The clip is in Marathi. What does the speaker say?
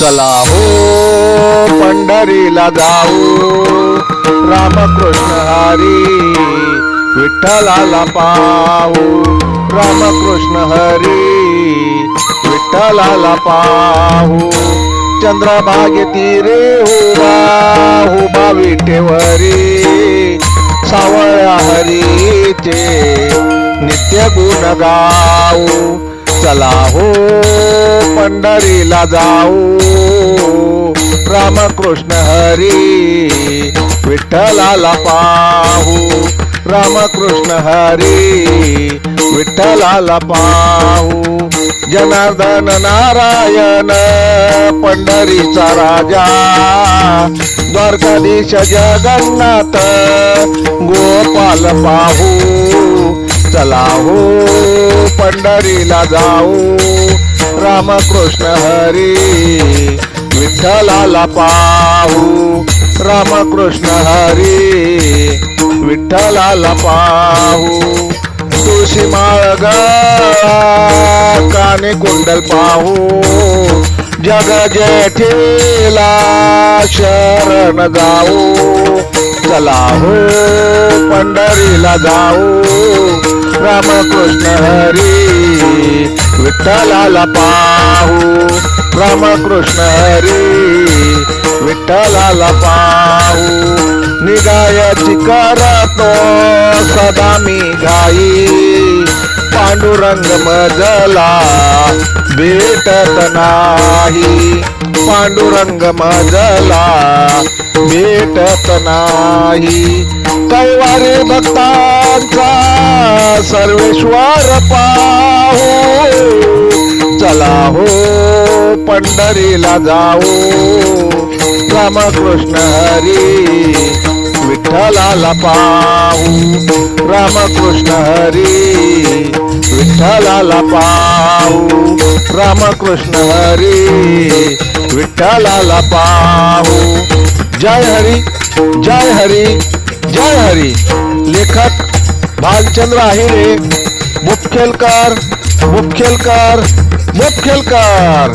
चला हो पंढरीला जाऊ, रामकृष्ण हरी विठ्ठलाला पाहू, रामकृष्ण हरी विठ्ठलाला पाहू. चंद्रभागे तीरे उभा उभा विठेवरी, सावळ्या हरीचे नित्य गुण गाऊ. चला हो पंढरीला जाऊ, रामकृष्ण हरी विठ्ठलाला पाहू, रामकृष्ण हरी विठ्ठलाला पाहू. जनार्दन नारायण पंढरीचा राजा, द्वारकाधीश जगन्नाथ गोपाल पाहू. चला हो पंढरीला जाऊ, रामकृष्ण हरी विठ्ठलाला पाहू, रामकृष्ण हरी विठ्ठलाला पाहू. तुळशी माळ गळा काने कुंडल पाहू, जग जेठीला शरण जाऊ. चला हो पंढरीला जाऊ, रामकृष्ण हरी विठ्ठलाला पाहू, रामकृष्ण हरी विठ्ठलाला पाहू. निगायची करतो सदा मी घाई, पांडुरंग मजला भेटत नाही, पांडुरंग मजला भेटत नाही. कैवारी भक्तांचा सर्वेश्वर पाहू. चला हो पंढरीला जाऊ, रामकृष्ण हरी विठ्ठलाला पाहू, रामकृष्ण हरी विठ्ठलाला पाहू, रामकृष्ण हरी विठ्ठलाला पाहू. जय हरी जय हरी जय हरी. लेखक भालचंद्र आहिरे, मुखेलकार मुखेलकार मुखेलकार.